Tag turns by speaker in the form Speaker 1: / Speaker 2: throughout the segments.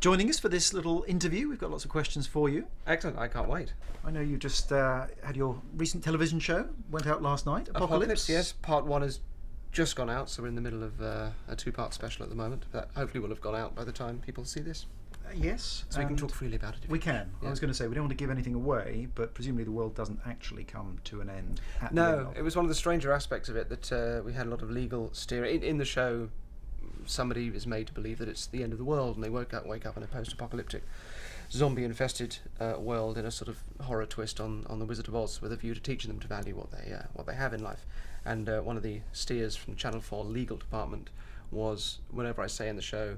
Speaker 1: joining us for this little interview. We've got lots of questions for you.
Speaker 2: Excellent, I can't wait.
Speaker 1: I know you just had your recent television show, went out last night, Apocalypse.
Speaker 2: Yes, part one has just gone out, so we're in the middle of a two-part special at the moment. That hopefully will have gone out by the time people see this.
Speaker 1: Yes.
Speaker 2: So we can talk freely about it.
Speaker 1: We can. Yeah. I was going to say, we don't want to give anything away, but presumably the world doesn't actually come to an end.
Speaker 2: No, it was one of the stranger aspects of it that we had a lot of legal steering. In the show, somebody is made to believe that it's the end of the world, and they wake up in a post-apocalyptic, zombie-infested world in a sort of horror twist on the Wizard of Oz, with a view to teaching them to value what they have in life. And one of the steers from Channel 4 legal department was, whenever I say in the show,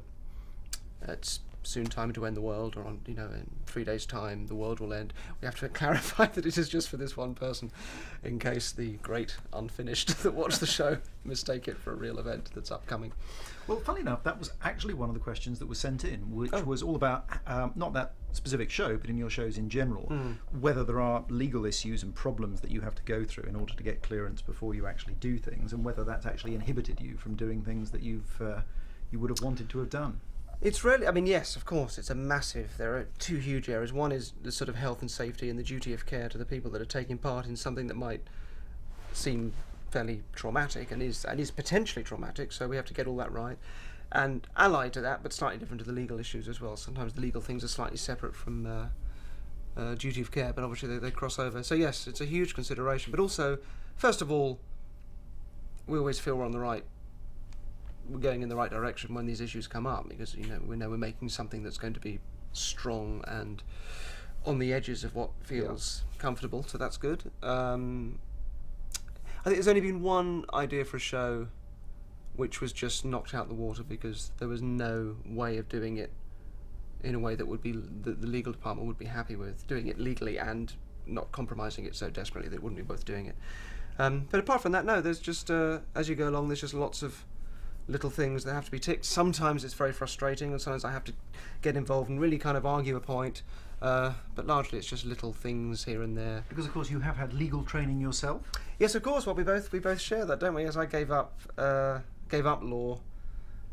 Speaker 2: it's soon time to end the world, or in 3 days' time the world will end, we have to clarify that it is just for this one person, in case the great unfinished that watch the show mistake it for a real event that's upcoming.
Speaker 1: Well, funny enough, that was actually one of the questions that was sent in, which was all about, not that specific show, but in your shows in general, whether there are legal issues and problems that you have to go through in order to get clearance before you actually do things, and whether that's actually inhibited you from doing things that you would have wanted to have done.
Speaker 2: It's really, yes, of course, it's a massive, there are two huge areas. One is the sort of health and safety and the duty of care to the people that are taking part in something that might seem fairly traumatic and is potentially traumatic, so we have to get all that right. And allied to that, but slightly different to the legal issues as well. Sometimes the legal things are slightly separate from duty of care, but obviously they cross over. So yes, it's a huge consideration, but also, first of all, we always feel we're going in the right direction when these issues come up, because we know we're making something that's going to be strong and on the edges of what feels comfortable, so that's good. I think there's only been one idea for a show which was just knocked out the water because there was no way of doing it in a way that would be the legal department would be happy with, doing it legally and not compromising it so desperately that it wouldn't be worth doing it. But apart from that, no, there's just as you go along, there's just lots of little things that have to be ticked. Sometimes it's very frustrating, and sometimes I have to get involved and really kind of argue a point, but largely it's just little things here and there.
Speaker 1: Because of course you have had legal training yourself.
Speaker 2: Yes, of course. Well, we both share that, don't we? Yes, I gave up law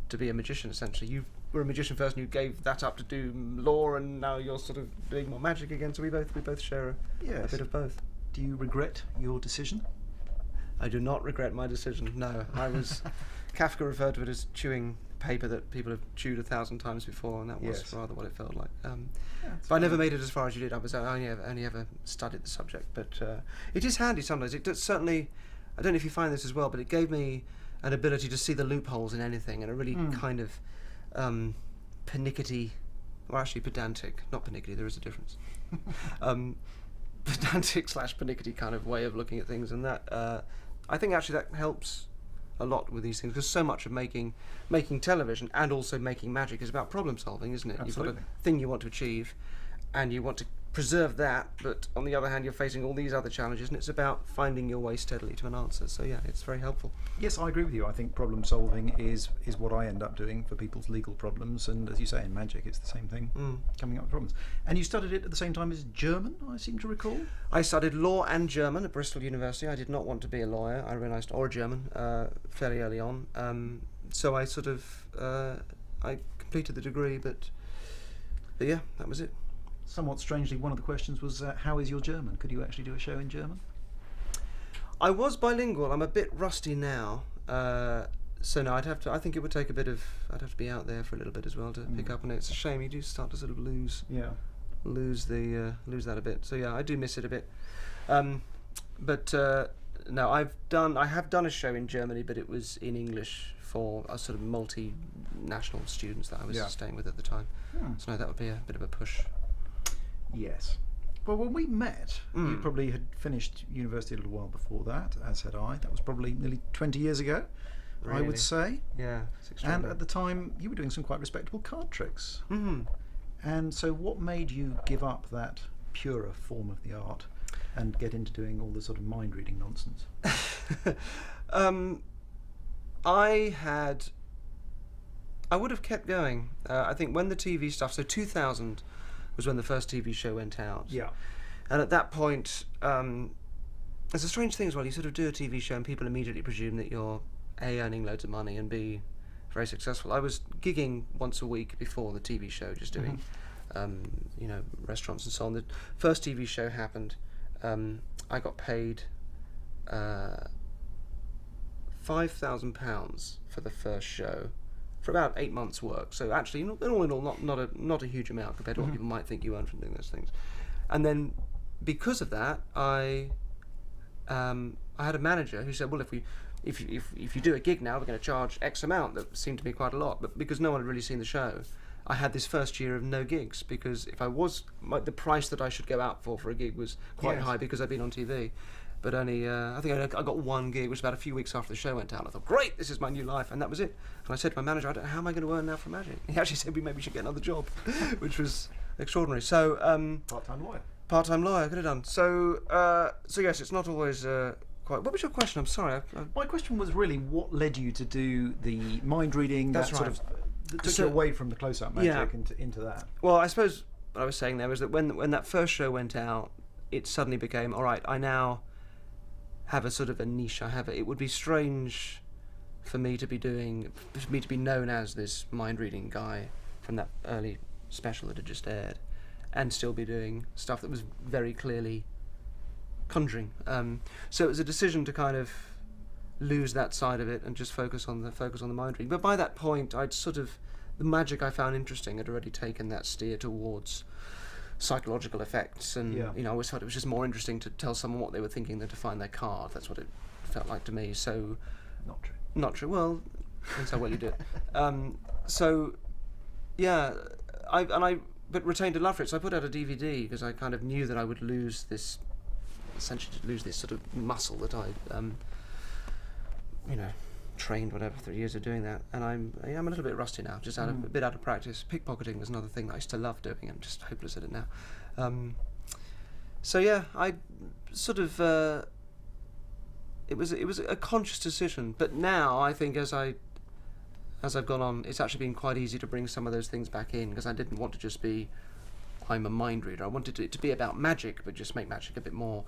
Speaker 2: to be a magician. Essentially, you were a magician first, and you gave that up to do law, and now you're sort of doing more magic again. So we both share a bit of both.
Speaker 1: Do you regret your decision?
Speaker 2: I do not regret my decision. No, I was. Kafka referred to it as chewing paper that people have chewed 1,000 times before, and that was rather what it felt like. But I never made it as far as you did. I only ever studied the subject, but it is handy sometimes. It does, certainly. I don't know if you find this as well, but it gave me an ability to see the loopholes in anything, and a really kind of pernickety, or actually pedantic, not pernickety. There is a difference. Pedantic / pernickety kind of way of looking at things, and that I think actually that helps a lot with these things, because so much of making television and also making magic is about problem solving, isn't it?
Speaker 1: Absolutely.
Speaker 2: You've got a thing you want to achieve, and you want to preserve that, but on the other hand you're facing all these other challenges, and it's about finding your way steadily to an answer. So yeah, it's very helpful.
Speaker 1: Yes, I agree with you. I think problem solving is what I end up doing for people's legal problems, and as you say, in magic it's the same thing, coming up with problems. And you studied it at the same time as German, I seem to recall?
Speaker 2: I studied law and German at Bristol University. I did not want to be a lawyer, I realised, or a German, fairly early on. So I sort of I completed the degree, but yeah, that was it.
Speaker 1: Somewhat strangely, one of the questions was, how is your German? Could you actually do a show in German?
Speaker 2: I was bilingual. I'm a bit rusty now. So no, I think it would take I'd have to be out there for a little bit as well to pick up on it. It's a shame, you do start to sort of lose that a bit. So yeah, I do miss it a bit. But no, I have done a show in Germany, but it was in English for a sort of multinational students that I was staying with at the time. So no, that would be a bit of a push.
Speaker 1: Yes. Well, when we met, you probably had finished university a little while before that, as had I. That was probably nearly 20 years ago, really? I would say.
Speaker 2: Yeah, it's
Speaker 1: and at the time, you were doing some quite respectable card tricks. And so what made you give up that purer form of the art and get into doing all the sort of mind-reading nonsense?
Speaker 2: I would have kept going. I think when the TV stuff, so 2000 was when the first TV show went out.
Speaker 1: Yeah.
Speaker 2: And at that point, it's a strange thing as well. You sort of do a TV show and people immediately presume that you're A, earning loads of money, and B, very successful. I was gigging once a week before the TV show, just doing, restaurants and so on. The first TV show happened. I got paid £5,000 for the first show for about 8 months' work. So actually, all in all, not a huge amount compared to what people might think you earn from doing those things. And then, because of that, I had a manager who said, "Well, if you do a gig now, we're going to charge X amount." That seemed to be quite a lot, but because no one had really seen the show, I had this first year of no gigs, because if I was, the price that I should go out for a gig was quite high because I'd been on TV. But only, I think I got one gig, which was about a few weeks after the show went out. I thought, great, this is my new life, and that was it. And I said to my manager, how am I going to earn now from magic? He actually said, maybe we should get another job, which was extraordinary. So
Speaker 1: part-time lawyer.
Speaker 2: Part-time lawyer, could have done. So yes, it's not always quite. What was your question? I'm sorry.
Speaker 1: My question was really, what led you to do the mind reading?
Speaker 2: That's
Speaker 1: that sort
Speaker 2: right.
Speaker 1: of took you away from the close-up magic into that.
Speaker 2: Well, I suppose what I was saying there was that when that first show went out, it suddenly became, all right, I now have a sort of a niche. It would be strange for me to be known as this mind-reading guy from that early special that had just aired, and still be doing stuff that was very clearly conjuring. So it was a decision to kind of lose that side of it and just focus on the mind reading. But by that point, the magic I found interesting had already taken that steer towards psychological effects, and I always thought it was just more interesting to tell someone what they were thinking than to find their card. That's what it felt like to me. So not true. Well, depends how well you do it. But retained a love for it. So I put out a DVD because I kind of knew that I would lose this sort of muscle that I trained whatever 3 years of doing that, and I'm a little bit rusty now, just a bit out of practice. Pickpocketing was another thing that I used to love doing. I'm just hopeless at it now. I sort of it was a conscious decision, but now I think as I've gone on, it's actually been quite easy to bring some of those things back in, because I didn't want to just be, I'm a mind reader. I wanted it to be about magic, but just make magic a bit more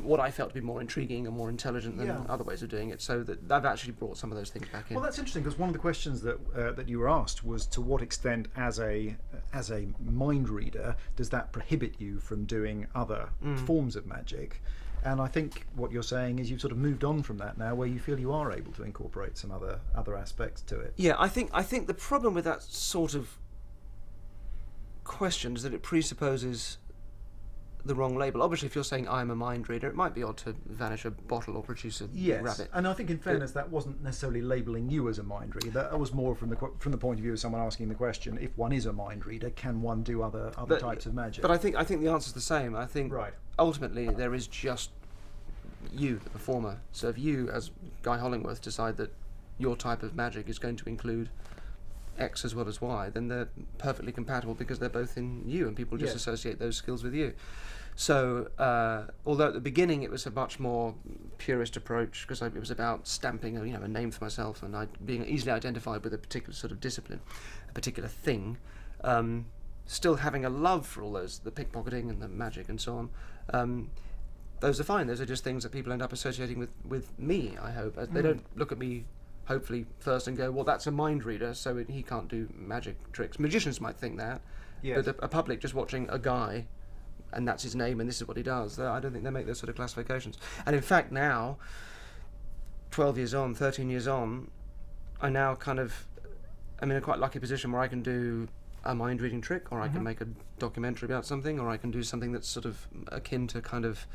Speaker 2: what I felt to be more intriguing and more intelligent than other ways of doing it, so that I've actually brought some of those things back in.
Speaker 1: Well, that's interesting, because one of the questions that you were asked was, to what extent, as a mind reader, does that prohibit you from doing other forms of magic? And I think what you're saying is you've sort of moved on from that now, where you feel you are able to incorporate some other aspects to it.
Speaker 2: Yeah, I think the problem with that sort of question is that it presupposes the wrong label. Obviously, if you're saying I'm a mind reader, it might be odd to vanish a bottle or produce a rabbit.
Speaker 1: And I think, in fairness, that wasn't necessarily labelling you as a mind reader. That was more from the point of view of someone asking the question: if one is a mind reader, can one do other types of magic?
Speaker 2: But I think the answer's the same. I think ultimately there is just you, the performer. So if you, as Guy Hollingworth, decide that your type of magic is going to include X as well as Y, then they're perfectly compatible, because they're both in you, and people just associate those skills with you. So although at the beginning it was a much more purist approach, because it was about stamping a name for myself, and being easily identified with a particular sort of discipline, a particular thing, still having a love for all those, the pickpocketing and the magic and so on, those are fine. Those are just things that people end up associating with me, I hope. They don't look at me, hopefully, first and go, well, that's a mind reader, so he can't do magic tricks. Magicians might think that, but a public just watching a guy, and that's his name and this is what he does, I don't think they make those sort of classifications. And in fact now, 12 years on, 13 years on, I'm in a quite lucky position where I can do a mind reading trick, or I can make a documentary about something, or I can do something that's sort of akin to kind of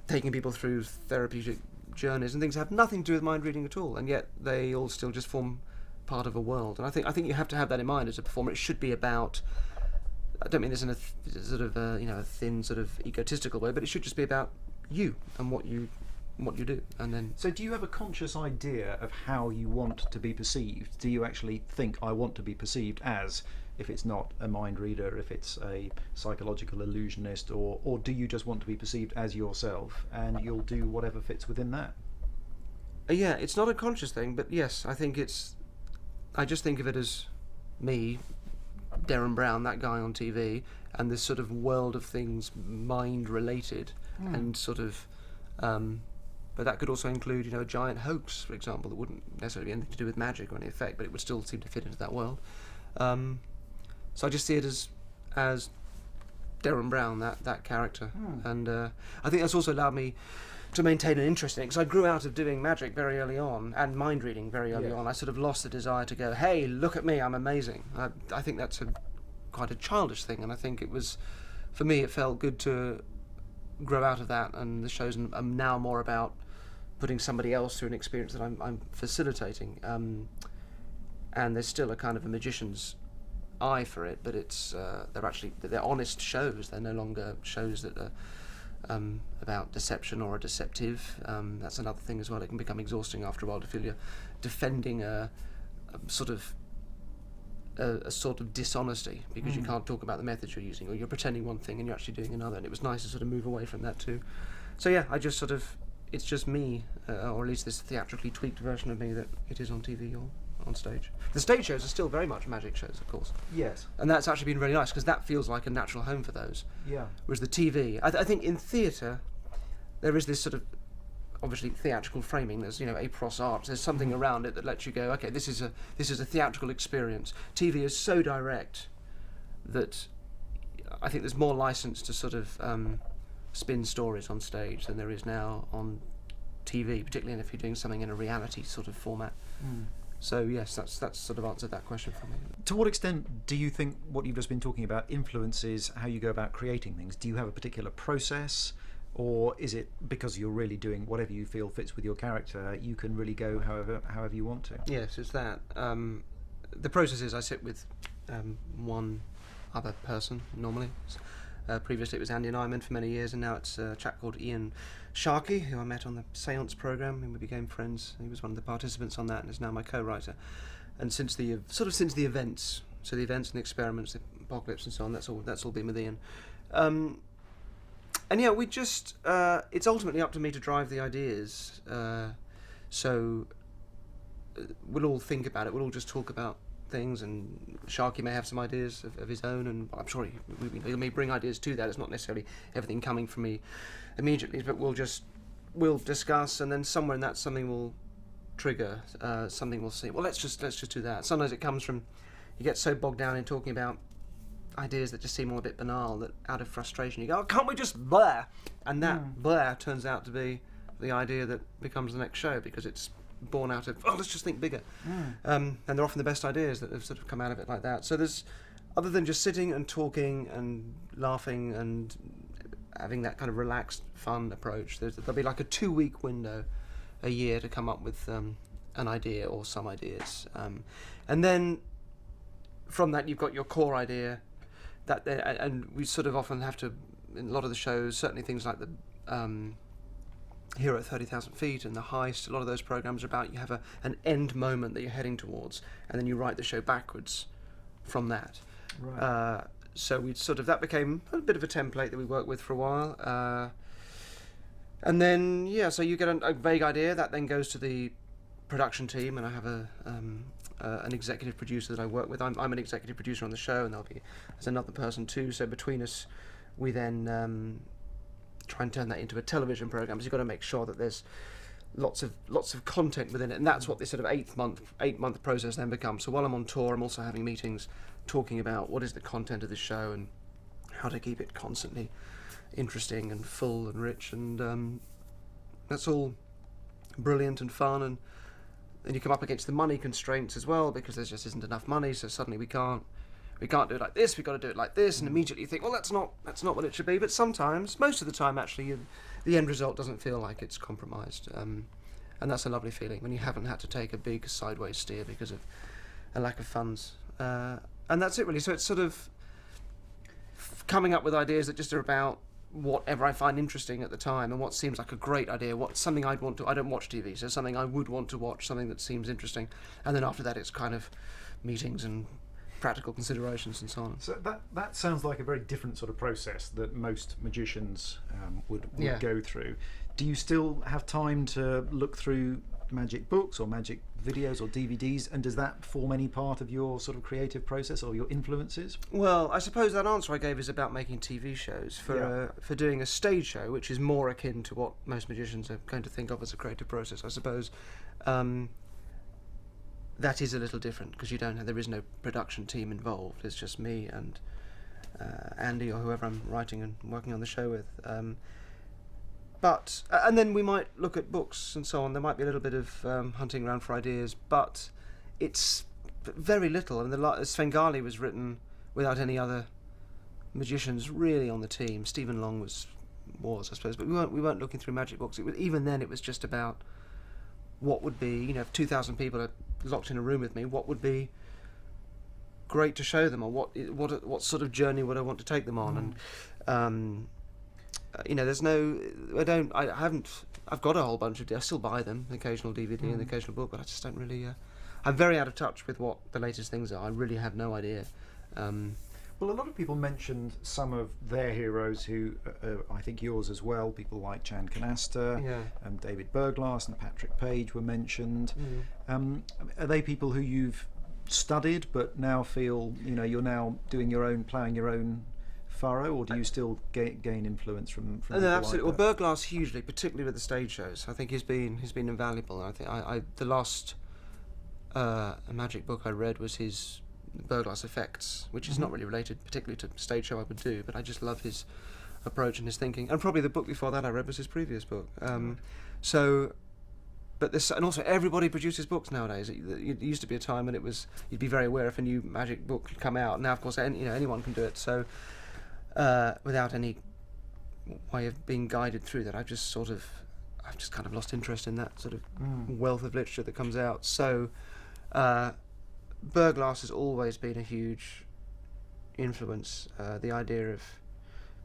Speaker 2: taking people through therapeutic journeys and things that have nothing to do with mind reading at all, and yet they all still just form part of a world. And I think you have to have that in mind as a performer. It should be about, I don't mean this in a sort of a thin sort of egotistical way, but it should just be about you and what you do. And then,
Speaker 1: so do you have a conscious idea of how you want to be perceived? Do you actually think, I want to be perceived as, if it's not a mind reader, if it's a psychological illusionist, or do you just want to be perceived as yourself, and you'll do whatever fits within that?
Speaker 2: Yeah, it's not a conscious thing, but yes, I just think of it as me, Derren Brown, that guy on TV, and this sort of world of things mind related, and sort of But that could also include, you know, a giant hoax, for example, that wouldn't necessarily be anything to do with magic or any effect, but it would still seem to fit into that world. So I just see it as Derren Brown, that character, and I think that's also allowed me to maintain an interest in it, because I grew out of doing magic very early on and mind reading very early on. I sort of lost the desire to go, hey, look at me, I'm amazing. I think that's quite a childish thing, and I think it was, for me, it felt good to grow out of that, and the shows are now more about putting somebody else through an experience that I'm facilitating, and there's still a kind of a magician's eye for it, but it's they're honest shows. They're no longer shows that are about deception or a deceptive. That's another thing as well. It can become exhausting after a while to feel you're defending a sort of dishonesty, because you can't talk about the methods you're using, or you're pretending one thing and you're actually doing another, and it was nice to sort of move away from that too. So yeah, I just sort of, it's just me, or at least this theatrically tweaked version of me that it is on TV or on stage. The stage shows are still very much magic shows, of course.
Speaker 1: Yes.
Speaker 2: And that's actually been really nice, because that feels like a natural home for those. Yeah. Whereas the TV, I think in theatre, there is this sort of, obviously, theatrical framing. There's, you know, a pros art. There's something around it that lets you go, okay, this is a theatrical experience. TV is so direct that I think there's more license to sort of spin stories on stage than there is now on TV, particularly if you're doing something in a reality sort of format. So yes, that's sort of answered that question for me.
Speaker 1: To what extent do you think what you've just been talking about influences how you go about creating things? Do you have a particular process, or is it because you're really doing whatever you feel fits with your character, you can really go however you want to?
Speaker 2: Yes, it's that. The process is I sit with one other person normally. Previously it was Andy Nyman for many years, and now it's a chap called Ian Sharkey, who I met on the Seance programme, and we became friends. He was one of the participants on that and is now my co-writer. And since the events, so the events and the experiments, the apocalypse and so on, that's all been with Ian. And yeah, we just, it's ultimately up to me to drive the ideas. So we'll all think about it, we'll all just talk about things, and Sharky may have some ideas of his own, and I'm sure he may bring ideas to that. It's not necessarily everything coming from me immediately, but we'll discuss, and then somewhere in that something will trigger, something we'll see. Well, let's just do that. Sometimes it comes from, you get so bogged down in talking about ideas that just seem all a bit banal that out of frustration you go, oh, can't we just blah? And that blah turns out to be the idea that becomes the next show, because it's born out of, oh, let's just think bigger. And they're often the best ideas that have sort of come out of it like that. So there's, other than just sitting and talking and laughing and having that kind of relaxed, fun approach, there'll be like a 2-week window a year to come up with an idea or some ideas. And then from that you've got your core idea, and we sort of often have to, in a lot of the shows, certainly things like the Hero at 30,000 Feet and The Heist, a lot of those programs are about, you have an end moment that you're heading towards, and then you write the show backwards from that. Right. So we sort of, that became a bit of a template that we worked with for a while. And then, yeah, so you get a vague idea, that then goes to the production team, and I have an executive producer that I work with. I'm an executive producer on the show, and there's another person too, so between us we then try and turn that into a television program. So you've got to make sure that there's lots of content within it, and that's what this sort of 8-month process then becomes. So while I'm on tour, I'm also having meetings talking about what is the content of the show and how to keep it constantly interesting and full and rich, and that's all brilliant and fun, and you come up against the money constraints as well, because there just isn't enough money, so suddenly we can't do it like this, we've got to do it like this, and immediately you think, well, that's not what it should be. But sometimes, most of the time actually, the end result doesn't feel like it's compromised, and that's a lovely feeling when you haven't had to take a big sideways steer because of a lack of funds, and that's it really. So it's sort of coming up with ideas that just are about whatever I find interesting at the time, and what seems like a great idea, what's something I don't watch TV, so something I would want to watch, something that seems interesting, and then after that it's kind of meetings and practical considerations and so on.
Speaker 1: So that sounds like a very different sort of process that most magicians would go through. Do you still have time to look through magic books or magic videos or DVDs, and does that form any part of your sort of creative process or your influences?
Speaker 2: Well, I suppose that answer I gave is about making TV shows. For doing a stage show, which is more akin to what most magicians are going to think of as a creative process, I suppose, that is a little different, because there is no production team involved. It's just me and Andy or whoever I'm writing and working on the show with. And then we might look at books and so on. There might be a little bit of hunting around for ideas, but it's very little. And Svengali was written without any other magicians really on the team. Stephen Long was I suppose, but we weren't looking through magic books. Even then, it was just about what would be, if 2,000 people are locked in a room with me, what would be great to show them, or what sort of journey would I want to take them on? And I've got a whole bunch of, I still buy them, the occasional DVD and the occasional book, but I just don't really, I'm very out of touch with what the latest things are. I really have no idea.
Speaker 1: Well, a lot of people mentioned some of their heroes who, I think yours as well, people like Chan Canasta, David Berglas and Patrick Page were mentioned. Are they people who you've studied but now feel, you're now doing ploughing your own furrow, or do you still gain influence from
Speaker 2: no, absolutely. Like well, Berglas hugely, particularly with the stage shows. I think he's been invaluable. I think the last magic book I read was his Berglas Effects, which is not really related particularly to stage show I would do, but I just love his approach and his thinking. And probably the book before that I read was his previous book. And also everybody produces books nowadays. It used to be a time when you'd be very aware if a new magic book had come out. Now, of course, anyone can do it. So without any way of being guided through that, I've just kind of lost interest in that sort of wealth of literature that comes out. So Berglas has always been a huge influence. The idea of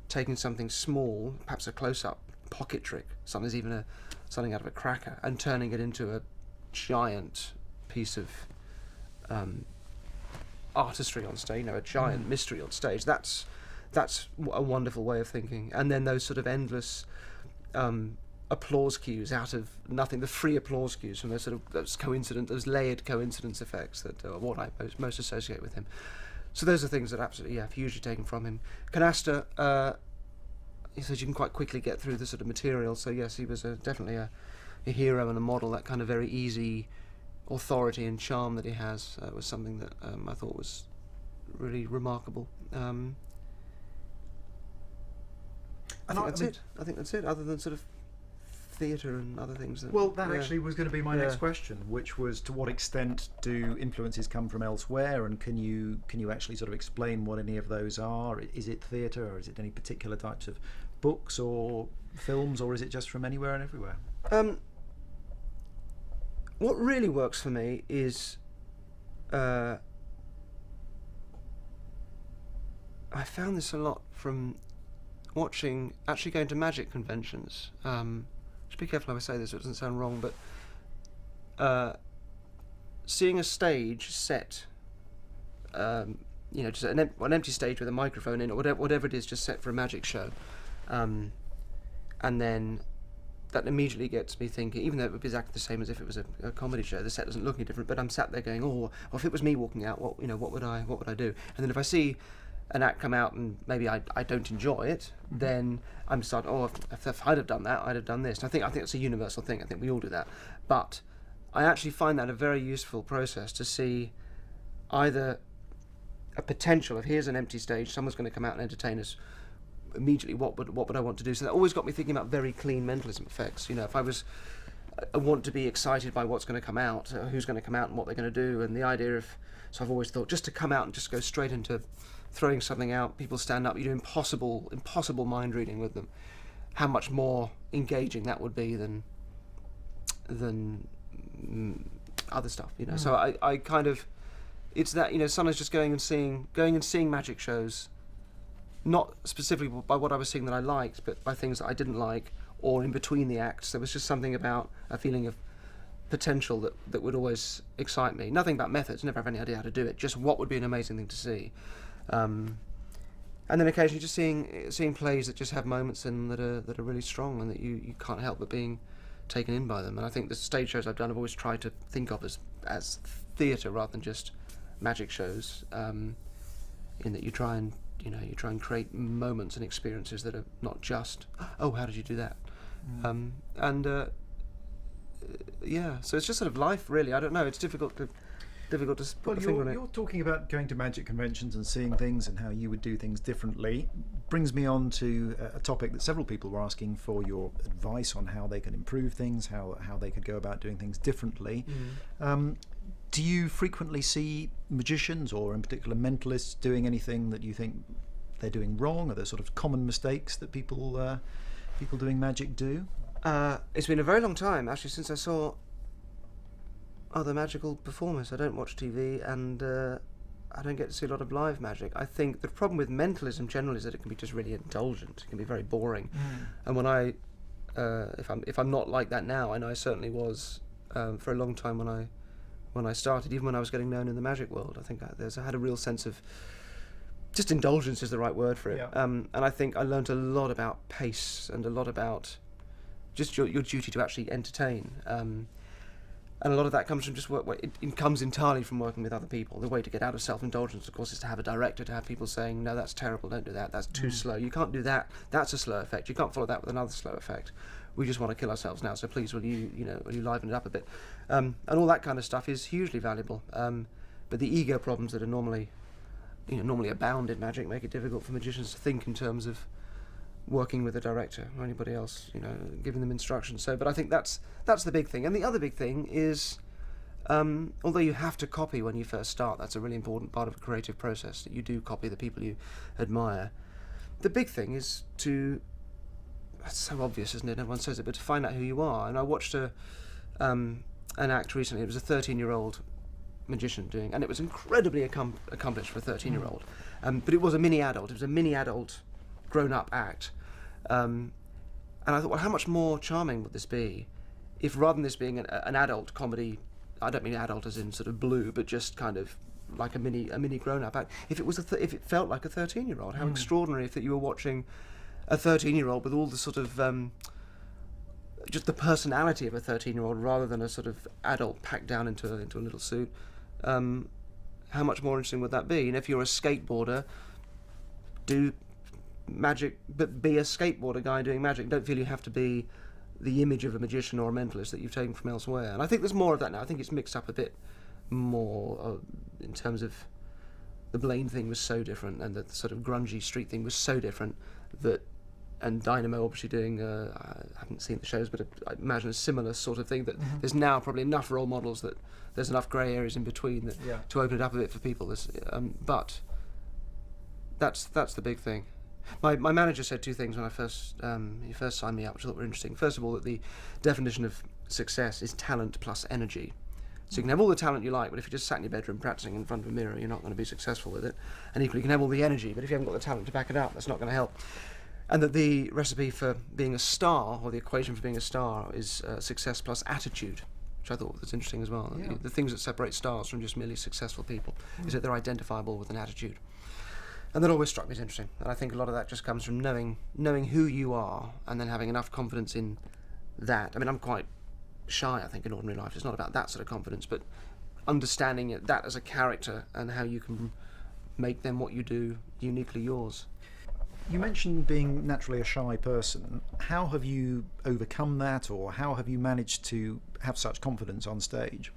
Speaker 2: taking something small, perhaps a close-up pocket trick, something out of a cracker, and turning it into a giant piece of artistry on stage, a giant mystery on stage. That's a wonderful way of thinking. And then those sort of endless applause cues out of nothing, the free applause cues from those layered coincidence effects that are what I most associate with him. So those are things that absolutely, I've hugely taken from him. Canasta, he says you can quite quickly get through the sort of material, so yes, he was definitely a hero and a model. That kind of very easy authority and charm that he has was something that I thought was really remarkable. I think that's it, other than sort of theatre and other things.
Speaker 1: That actually was going to be my next question, which was, to what extent do influences come from elsewhere, and can you actually sort of explain what any of those are? Is it theatre, or is it any particular types of books or films, or is it just from anywhere and everywhere?
Speaker 2: What really works for me is I found this a lot from actually going to magic conventions. Just be careful how I say this so it doesn't sound wrong, but seeing a stage set, just an empty stage with a microphone in, or whatever it is, just set for a magic show, and then that immediately gets me thinking, even though it would be exactly the same as if it was a comedy show, the set doesn't look any different, but I'm sat there going, well, if it was me walking out, what would I do? And then if I see an act come out and maybe I don't enjoy it, then I'm starting, if I'd have done that, I'd have done this. And I think it's a universal thing. I think we all do that. But I actually find that a very useful process to see either a potential of, here's an empty stage, someone's going to come out and entertain us immediately, what would I want to do? So that always got me thinking about very clean mentalism effects. If I want to be excited by what's going to come out, who's going to come out and what they're going to do, and the idea of, so I've always thought, just to come out and just go straight into throwing something out, people stand up, you do impossible mind reading with them, how much more engaging that would be than other stuff, So I kind of, it's that, sometimes just going and seeing magic shows, not specifically by what I was seeing that I liked, but by things that I didn't like, or in between the acts. There was just something about a feeling of potential that would always excite me. Nothing about methods, never have any idea how to do it, just what would be an amazing thing to see. And then occasionally just seeing plays that just have moments in that are really strong, and that you can't help but being taken in by them. And I think the stage shows I've done, I've always tried to think of as theatre rather than just magic shows, in that you try and create moments and experiences that are not just, oh, how did you do that? Yeah, so it's just sort of life, really. I don't know, it's difficult to put the finger on it.
Speaker 1: You're talking about going to magic conventions and seeing things and how you would do things differently. Brings me on to a topic that several people were asking for your advice on how they can improve things, how they could go about doing things differently. Do you frequently see magicians, or in particular mentalists, doing anything that you think they're doing wrong? Are there sort of common mistakes that people doing magic do?
Speaker 2: It's been a very long time, actually, since I saw other magical performers. I don't watch TV, and I don't get to see a lot of live magic. I think the problem with mentalism generally is that it can be just really indulgent. It can be very boring. And when if I'm not like that now, and I certainly was for a long time when I started, even when I was getting known in the magic world, I think I had a real sense of, just indulgence is the right word for it.
Speaker 1: Yeah.
Speaker 2: And I think I learned a lot about pace and a lot about just your duty to actually entertain. And a lot of that comes from just work. It comes entirely from working with other people. The way to get out of self-indulgence, of course, is to have a director, to have people saying, no, that's terrible, don't do that, that's too slow, you can't do that, that's a slow effect, you can't follow that with another slow effect, we just want to kill ourselves now, so please will you liven it up a bit. And all that kind of stuff is hugely valuable. But the ego problems that are normally abound in magic make it difficult for magicians to think in terms of working with a director or anybody else, giving them instructions. So, but I think that's the big thing. And the other big thing is, although you have to copy when you first start, that's a really important part of a creative process, that you do copy the people you admire. The big thing is that's so obvious, isn't it? Everyone says it, but to find out who you are. And I watched an act recently. It was a 13-year-old magician doing, and it was incredibly accomplished for a 13-year-old. But it was a mini adult. It was a mini adult grown-up act. And I thought, well, how much more charming would this be if, rather than this being an adult comedy, I don't mean adult as in sort of blue, but just kind of like a mini grown-up act, if it was if it felt like a 13-year-old. How extraordinary if that you were watching a 13-year-old with all the sort of just the personality of a 13-year-old rather than a sort of adult packed down into a little suit. How much more interesting would that be? And if you're a skateboarder, do magic, but be a skateboarder guy doing magic. Don't feel you have to be the image of a magician or a mentalist that you've taken from elsewhere. And I think there's more of that now. I think it's mixed up a bit more in terms of the Blaine thing was so different, and the sort of grungy street thing was so different, and Dynamo obviously doing, I haven't seen the shows, but I imagine a similar sort of thing, that there's now probably enough role models that there's enough grey areas in between to open it up a bit for people. But that's the big thing. My manager said two things when he first signed me up, which I thought were interesting. First of all, that the definition of success is talent plus energy. So you can have all the talent you like, but if you just sat in your bedroom practicing in front of a mirror, you're not going to be successful with it. And equally, you can have all the energy, but if you haven't got the talent to back it up, that's not going to help. And that the recipe for being a star, or the equation for being a star, is success plus attitude, which I thought was interesting as well. Yeah. The things that separate stars from just merely successful people is that they're identifiable with an attitude. And that always struck me as interesting. And I think a lot of that just comes from knowing who you are, and then having enough confidence in that. I mean, I'm quite shy, I think, in ordinary life. It's not about that sort of confidence, but understanding that as a character and how you can make them what you do uniquely yours.
Speaker 1: You mentioned being naturally a shy person. How have you overcome that, or how have you managed to have such confidence on stage?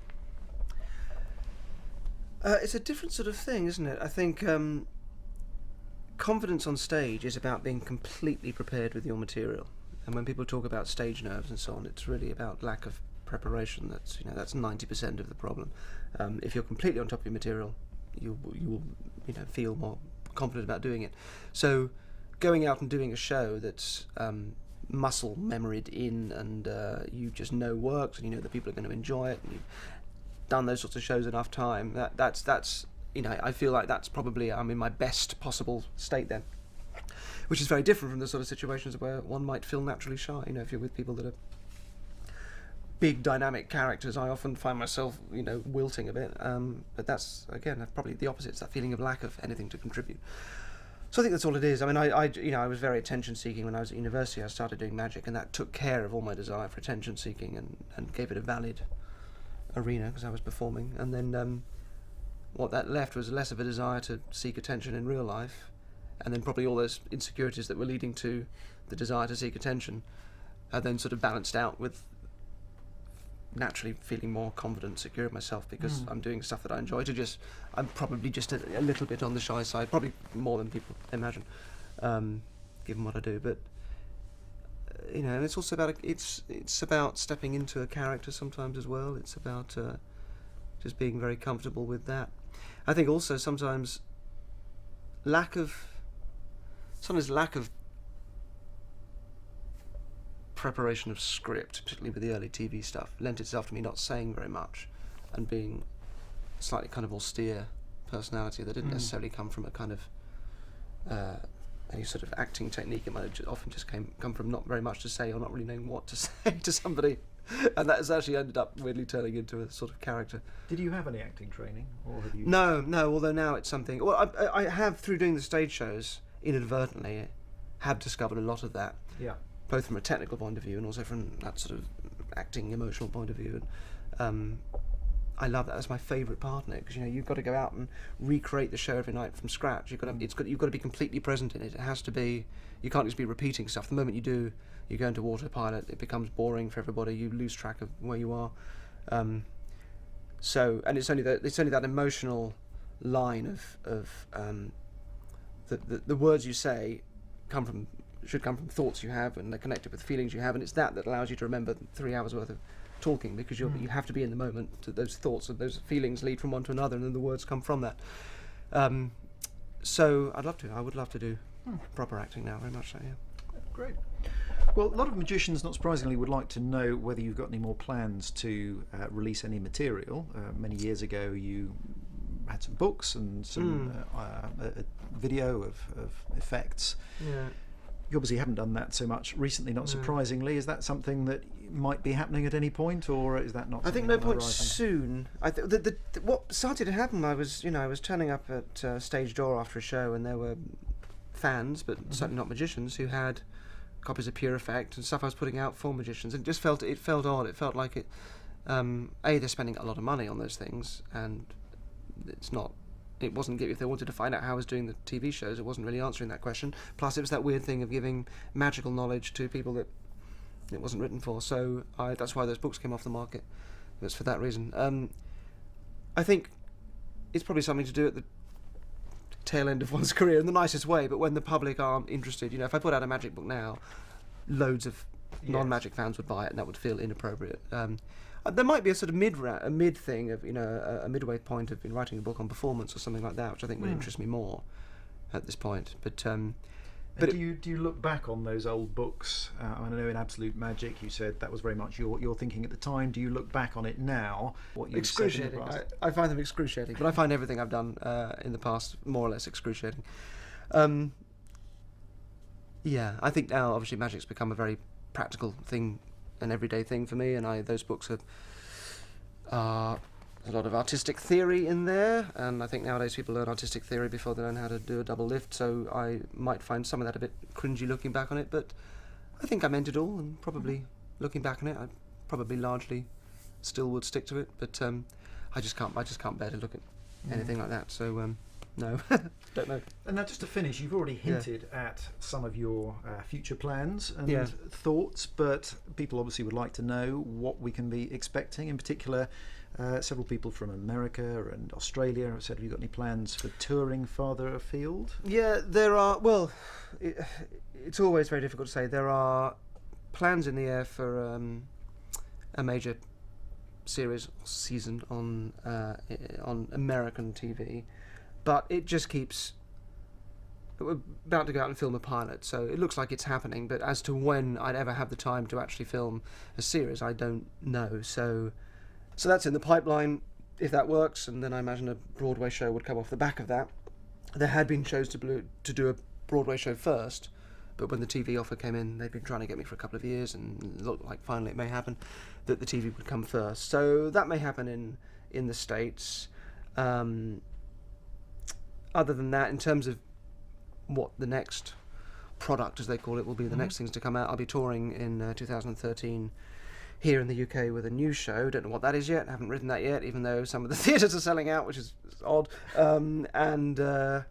Speaker 2: It's a different sort of thing, isn't it? I think confidence on stage is about being completely prepared with your material. And when people talk about stage nerves and so on, it's really about lack of preparation. That's 90% of the problem. If you're completely on top of your material, you will feel more confident about doing it. So going out and doing a show that's muscle memoried in, and you just know works, and you know that people are going to enjoy it, and you've done those sorts of shows enough time, that's I feel like that's probably, I'm in my best possible state then, which is very different from the sort of situations where one might feel naturally shy. If you're with people that are big dynamic characters, I often find myself wilting a bit, but that's again probably the opposite. It's that feeling of lack of anything to contribute. So I think that's all it is. I mean, I was very attention-seeking when I was at university. I started doing magic, and that took care of all my desire for attention-seeking and gave it a valid arena because I was performing. And then what that left was less of a desire to seek attention in real life, and then probably all those insecurities that were leading to the desire to seek attention, and then sort of balanced out with naturally feeling more confident, secure of myself because I'm doing stuff that I enjoy. I'm probably just a little bit on the shy side, probably more than people imagine, given what I do. But and it's also about it's about stepping into a character sometimes as well. It's about just being very comfortable with that. I think also sometimes lack of preparation of script, particularly with the early TV stuff, lent itself to me not saying very much and being slightly kind of austere personality that didn't necessarily come from a kind of any sort of acting technique. It might have often just come from not very much to say or not really knowing what to say to somebody, and that has actually ended up weirdly turning into a sort of character.
Speaker 1: Did you have any acting training, or have you?
Speaker 2: No. Although now it's something. Well, I have, through doing the stage shows, inadvertently, have discovered a lot of that.
Speaker 1: Yeah.
Speaker 2: Both from a technical point of view and also from that sort of acting, emotional point of view. And I love that. That's my favourite part in it, because you've got to go out and recreate the show every night from scratch. You've got to be completely present in it. It has to be. You can't just be repeating stuff. The moment you do, you go into autopilot. It becomes boring for everybody. You lose track of where you are. And it's only that emotional line of the words you say should come from thoughts you have, and they're connected with feelings you have, and it's that allows you to remember 3 hours worth of talking, because you have to be in the moment. Those thoughts and those feelings lead from one to another, and then the words come from that. So I would love to do proper acting now, very much so, yeah.
Speaker 1: Great. Well, a lot of magicians, not surprisingly, would like to know whether you've got any more plans to release any material. Many years ago you had some books and some a video of effects.
Speaker 2: Yeah.
Speaker 1: You obviously haven't done that so much recently, not surprisingly. Is that something that might be happening at any point, or is that not?
Speaker 2: I think no point soon. What started to happen, I was turning up at Stage Door after a show, and there were fans, but certainly not magicians, who had copies of Pure Effect and stuff I was putting out for magicians, and it felt odd. It felt like it. They're spending a lot of money on those things, and it's not. It wasn't, if they wanted to find out how I was doing the TV shows, it wasn't really answering that question. Plus, it was that weird thing of giving magical knowledge to people that it wasn't written for. So that's why those books came off the market. It was for that reason. I think it's probably something to do at the tail end of one's career in the nicest way, but when the public aren't interested, if I put out a magic book now, loads of non-magic fans would buy it, and that would feel inappropriate. There might be a sort of mid thing of a midway point of writing a book on performance or something like that, which I think would interest me more at this point. But do you look back on those old books? I know in Absolute Magic you said that was very much your thinking at the time. Do you look back on it now? What you excruciating? I find them excruciating, but I find everything I've done in the past more or less excruciating. Yeah, I think now obviously magic's become a very practical thing, an everyday thing for me, and those books have a lot of artistic theory in there, and I think nowadays people learn artistic theory before they learn how to do a double lift, so I might find some of that a bit cringy looking back on it, but I think I meant it all, and probably looking back on it I probably largely still would stick to it, but I just can't bear to look at anything like that, so no, don't know. And now, just to finish, you've already hinted at some of your future plans and thoughts, but people obviously would like to know what we can be expecting. In particular, several people from America and Australia have said, have you got any plans for touring farther afield? Yeah, there are. Well, it's always very difficult to say. There are plans in the air for a major series or season on American TV. But it just keeps. We're about to go out and film a pilot, so it looks like it's happening. But as to when I'd ever have the time to actually film a series, I don't know. So that's in the pipeline, if that works. And then I imagine a Broadway show would come off the back of that. There had been shows to do a Broadway show first, but when the TV offer came in, they've been trying to get me for a couple of years, and it looked like finally it may happen that the TV would come first. So that may happen in the States. Other than that, in terms of what the next product, as they call it, will be. The next things to come out. I'll be touring in 2013 here in the UK with a new show. Don't know what that is yet. Haven't written that yet, even though some of the theatres are selling out, which is odd. And there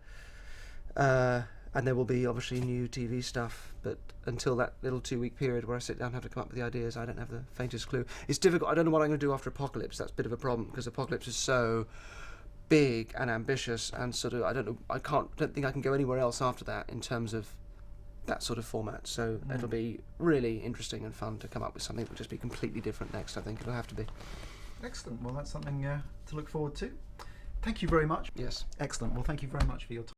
Speaker 2: will be obviously new TV stuff. But until that little 2-week period where I sit down and have to come up with the ideas, I don't have the faintest clue. It's difficult. I don't know what I'm going to do after Apocalypse. That's a bit of a problem, because Apocalypse is so big and ambitious, and sort of, I don't know, don't think I can go anywhere else after that in terms of that sort of format. So it'll be really interesting and fun to come up with something that will just be completely different next. I think it'll have to be.
Speaker 1: Excellent. Well, that's something to look forward to. Thank you very much.
Speaker 2: Yes.
Speaker 1: Excellent. Well, thank you very much for your time.